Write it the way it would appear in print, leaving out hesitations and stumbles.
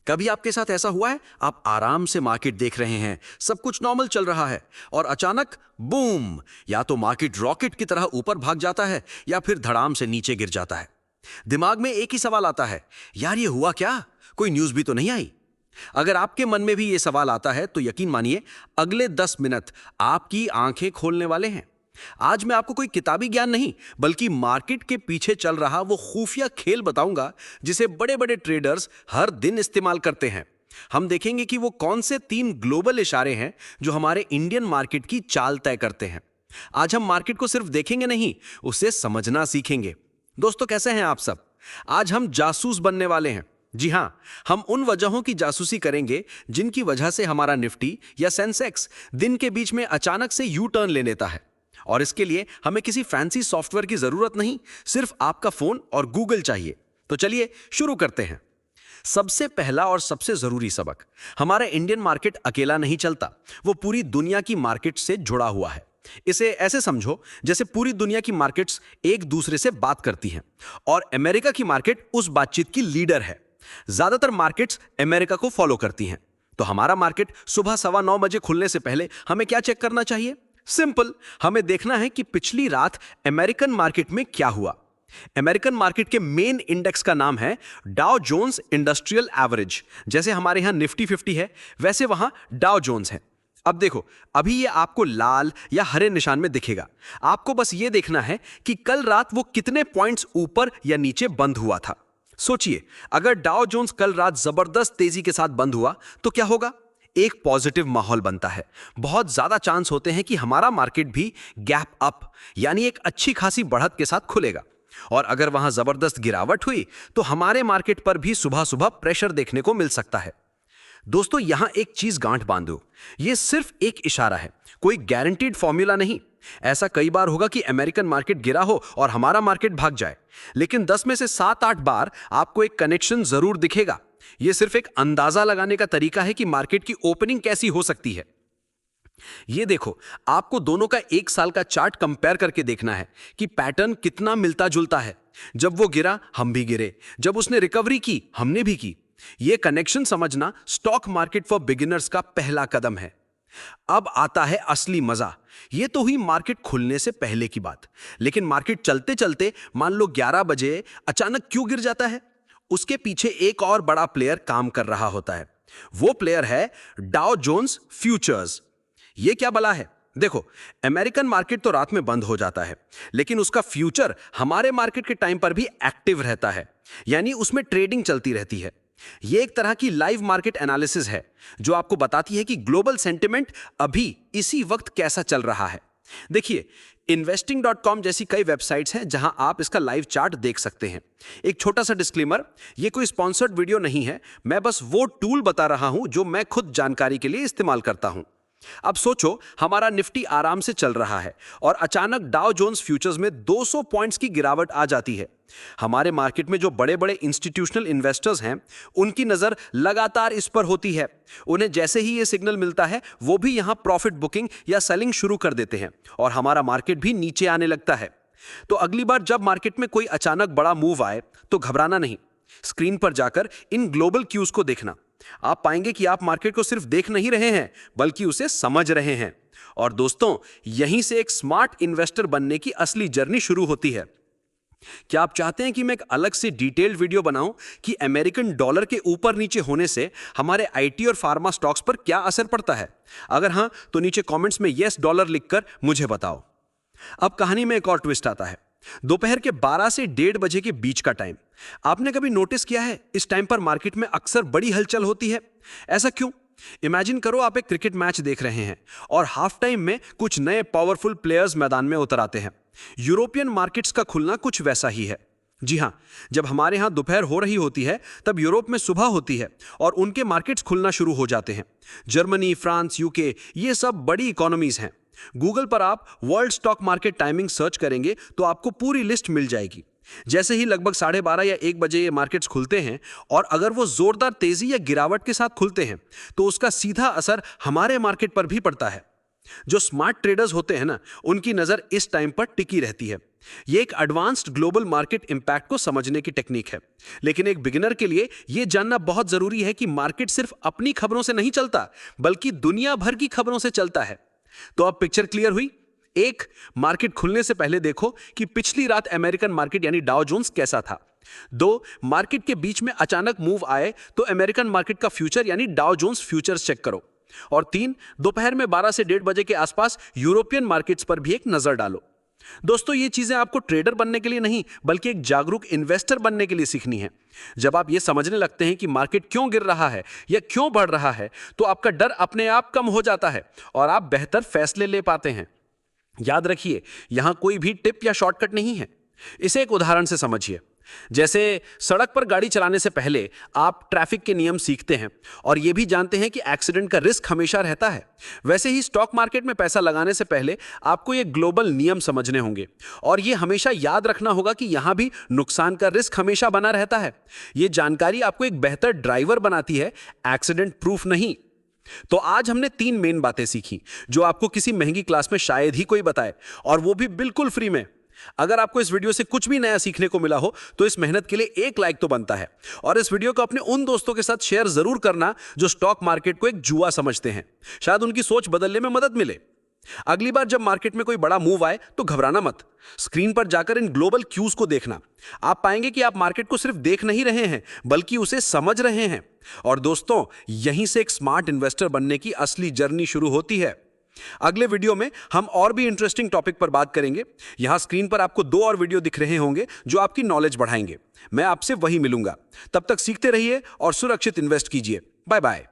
कभी आपके साथ ऐसा हुआ है, आप आराम से मार्केट देख रहे हैं, सब कुछ नॉर्मल चल रहा है और अचानक बूम, या तो मार्केट रॉकेट की तरह ऊपर भाग जाता है या फिर धड़ाम से नीचे गिर जाता है। दिमाग में एक ही सवाल आता है, यार ये हुआ क्या? कोई न्यूज़ भी तो नहीं आई। अगर आपके मन में भी ये सवाल आता है तो यकीन मानिए, अगले 10 मिनट आपकी आंखें खोलने वाले हैं। आज मैं आपको कोई किताबी ज्ञान नहीं, बल्कि मार्केट के पीछे चल रहा वो खुफिया खेल बताऊंगा जिसे बड़े बड़े ट्रेडर्स हर दिन इस्तेमाल करते हैं। हम देखेंगे कि वो कौन से 3 ग्लोबल इशारे हैं जो हमारे इंडियन मार्केट की चाल तय करते हैं। आज हम मार्केट को सिर्फ देखेंगे नहीं, उसे समझना सीखेंगे। दोस्तों, कैसे हैं आप सब? आज हम जासूस बनने वाले हैं। जी हां, हम उन वजहों की जासूसी करेंगे जिनकी वजह से हमारा निफ्टी या सेंसेक्स दिन के बीच में अचानक से यू टर्न ले लेता है। और इसके लिए हमें किसी फैंसी सॉफ्टवेयर की जरूरत नहीं, सिर्फ आपका फोन और गूगल चाहिए। तो चलिए शुरू करते हैं। सबसे पहला और सबसे जरूरी सबक, हमारा इंडियन मार्केट अकेला नहीं चलता, वो पूरी दुनिया की मार्केट से जुड़ा हुआ है। इसे ऐसे समझो जैसे पूरी दुनिया की मार्केट्स एक दूसरे से बात करती हैं और अमेरिका की मार्केट उस बातचीत की लीडर है। ज्यादातर मार्केट्स अमेरिका को फॉलो करती हैं। तो हमारा मार्केट सुबह 9:15 बजे खुलने से पहले हमें क्या चेक करना चाहिए? सिंपल, हमें देखना है कि पिछली रात अमेरिकन मार्केट में क्या हुआ। अमेरिकन मार्केट के मेन इंडेक्स का नाम है डाउ जोन्स इंडस्ट्रियल एवरेज। जैसे हमारे यहां निफ्टी 50 है, वैसे वहां डाउ जोन्स है। अब देखो, अभी ये आपको लाल या हरे निशान में दिखेगा। आपको बस ये देखना है कि कल रात वो कितने पॉइंट्स ऊपर या नीचे बंद हुआ था। सोचिए, अगर डाउ जोन्स कल रात जबरदस्त तेजी के साथ बंद हुआ तो क्या होगा? एक पॉजिटिव माहौल बनता है। बहुत ज्यादा चांस होते हैं कि हमारा मार्केट भी गैप अप यानी एक अच्छी खासी बढ़त के साथ खुलेगा। और अगर वहां जबरदस्त गिरावट हुई तो हमारे मार्केट पर भी सुबह सुबह प्रेशर देखने को मिल सकता है। दोस्तों, यहां एक चीज गांठ बांधो, यह सिर्फ एक इशारा है, कोई गारंटीड फॉर्मूला नहीं। ऐसा कई बार होगा कि अमेरिकन मार्केट गिरा हो और हमारा मार्केट भाग जाए, लेकिन 10 में से 7-8 बार आपको एक कनेक्शन जरूर दिखेगा। यह सिर्फ एक अंदाजा लगाने का तरीका है कि मार्केट की ओपनिंग कैसी हो सकती है। ये देखो, आपको दोनों का 1 साल का चार्ट कंपेयर करके देखना है कि पैटर्न कितना मिलता जुलता है। जब वो गिरा, हम भी गिरे, जब उसने रिकवरी की, हमने भी की। यह कनेक्शन समझना स्टॉक मार्केट फॉर बिगिनर्स का पहला कदम है। अब आता है असली मजा। यह तो हुई मार्केट खुलने से पहले की बात, लेकिन मार्केट चलते चलते मान लो 11 बजे अचानक क्यों गिर जाता है? उसके पीछे एक और बड़ा प्लेयर काम कर रहा होता है। वो प्लेयर है डाउ जोन्स फ्यूचर्स। ये क्या बला है? देखो, अमेरिकन मार्केट तो रात में बंद हो जाता है, लेकिन उसका फ्यूचर हमारे मार्केट के टाइम पर भी एक्टिव रहता है, यानी उसमें ट्रेडिंग चलती रहती है। यह एक तरह की लाइव मार्केट एनालिसिस है जो आपको बताती है कि ग्लोबल सेंटिमेंट अभी इसी वक्त कैसा चल रहा है। देखिए, investing.com जैसी कई वेबसाइट्स हैं जहां आप इसका लाइव चार्ट देख सकते हैं। एक छोटा सा डिस्क्लेमर, यह कोई स्पॉन्सर्ड वीडियो नहीं है, मैं बस वो टूल बता रहा हूं जो मैं खुद जानकारी के लिए इस्तेमाल करता हूं। अब सोचो, हमारा निफ्टी आराम से चल रहा है और अचानक डाउ जोन्स फ्यूचर्स में 200 पॉइंट्स की गिरावट आ जाती है। हमारे मार्केट में जो बड़े बड़े इंस्टीट्यूशनल इन्वेस्टर्स हैं, उनकी नजर लगातार इस पर होती है। उन्हें जैसे ही ये सिग्नल मिलता है, वो भी यहां प्रॉफिट बुकिंग या सेलिंग शुरू कर देते हैं और हमारा मार्केट भी नीचे आने लगता है। तो अगली बार जब मार्केट में कोई अचानक बड़ा मूव आए तो घबराना नहीं, स्क्रीन पर जाकर इन ग्लोबल क्यूज को देखना। आप पाएंगे कि आप मार्केट को सिर्फ देख नहीं रहे हैं, बल्कि उसे समझ रहे हैं। और दोस्तों, यहीं से एक स्मार्ट इन्वेस्टर बनने की असली जर्नी शुरू होती है। क्या आप चाहते हैं कि मैं एक अलग से डिटेल्ड वीडियो बनाऊं कि अमेरिकन डॉलर के ऊपर नीचे होने से हमारे आईटी और फार्मा स्टॉक्स पर क्या असर पड़ता है? अगर हां, तो नीचे कमेंट्स में यस डॉलर लिखकर मुझे बताओ। अब कहानी में एक और ट्विस्ट आता है। दोपहर के 12 से 1:30 बजे के बीच का टाइम। आपने कभी नोटिस किया है, इस टाइम पर मार्केट में अक्सर बड़ी हलचल होती है? ऐसा क्यों? इमेजिन करो, आप एक क्रिकेट मैच देख रहे हैं और हाफ टाइम में कुछ नए पावरफुल प्लेयर्स मैदान में उतर आते हैं। यूरोपियन मार्केट्स का खुलना कुछ वैसा ही है। जी हां, जब हमारे यहां दोपहर हो रही होती है, तब यूरोप में सुबह होती है और उनके मार्केट्स खुलना शुरू हो जाते हैं। जर्मनी, फ्रांस, यूके, ये सब बड़ी इकोनॉमीज हैं। गूगल पर आप world stock market timing search करेंगे तो आपको पूरी लिस्ट मिल जाएगी। जैसे ही लगभग 12:30 या 1 बजे ये मार्केट्स खुलते हैं और अगर वो जोरदार तेजी या गिरावट के साथ खुलते हैं तो उसका सीधा असर हमारे मार्केट पर भी पड़ता है। जो स्मार्ट ट्रेडर्स होते हैं ना, उनकी नजर इस टाइम पर टिकी रहती है। ये एक एडवांस्ड ग्लोबल मार्केट इंपैक्ट को समझने की टेक्निक है। लेकिन एक बिगिनर के लिए यह जानना बहुत जरूरी है कि मार्केट सिर्फ अपनी खबरों से नहीं चलता, बल्कि दुनिया भर की खबरों से चलता है। तो अब पिक्चर क्लियर हुई। एक, मार्केट खुलने से पहले देखो कि पिछली रात अमेरिकन मार्केट यानी डाउ जोन्स कैसा था। दो, मार्केट के बीच में अचानक मूव आए तो अमेरिकन मार्केट का फ्यूचर यानी डाउ जोन्स फ्यूचर्स चेक करो। और तीन, दोपहर में 12 से 1:30 बजे के आसपास यूरोपियन मार्केट्स पर भी एक नजर डालो। दोस्तों, ये चीजें आपको ट्रेडर बनने के लिए नहीं, बल्कि एक जागरूक इन्वेस्टर बनने के लिए सीखनी है। जब आप ये समझने लगते हैं कि मार्केट क्यों गिर रहा है या क्यों बढ़ रहा है, तो आपका डर अपने आप कम हो जाता है और आप बेहतर फैसले ले पाते हैं। याद रखिए, यहां कोई भी टिप या शॉर्टकट नहीं है। इसे एक उदाहरण से समझिए। जैसे सड़क पर गाड़ी चलाने से पहले आप ट्रैफिक के नियम सीखते हैं और यह भी जानते हैं कि एक्सीडेंट का रिस्क हमेशा रहता है, वैसे ही स्टॉक मार्केट में पैसा लगाने से पहले आपको ये ग्लोबल नियम समझने होंगे और यह हमेशा याद रखना होगा कि यहां भी नुकसान का रिस्क हमेशा बना रहता है। यह जानकारी आपको एक बेहतर ड्राइवर बनाती है, एक्सीडेंट प्रूफ नहीं। तो आज हमने 3 मेन बातें सीखी जो आपको किसी महंगी क्लास में शायद ही कोई बताए, और वो भी बिल्कुल फ्री में। अगर आपको इस वीडियो से कुछ भी नया सीखने को मिला हो तो इस मेहनत के लिए एक लाइक तो बनता है, और इस वीडियो को अपने उन दोस्तों के साथ शेयर जरूर करना जो स्टॉक मार्केट को एक जुआ समझते हैं। शायद उनकी सोच बदलने में मदद मिले। अगली बार जब मार्केट में कोई बड़ा मूव आए तो घबराना मत। स्क्रीन पर जाकर इन ग्लोबल क्यूज को देखना। आप पाएंगे कि आप मार्केट को सिर्फ देख नहीं रहे हैं, बल्कि उसे समझ रहे हैं। और दोस्तों, यहीं से एक स्मार्ट इन्वेस्टर बनने की असली जर्नी शुरू होती है। अगले वीडियो में हम और भी इंटरेस्टिंग टॉपिक पर बात करेंगे। यहां स्क्रीन पर आपको 2 और वीडियो दिख रहे होंगे जो आपकी नॉलेज बढ़ाएंगे। मैं आपसे वही मिलूंगा। तब तक सीखते रहिए और सुरक्षित इन्वेस्ट कीजिए। Bye bye.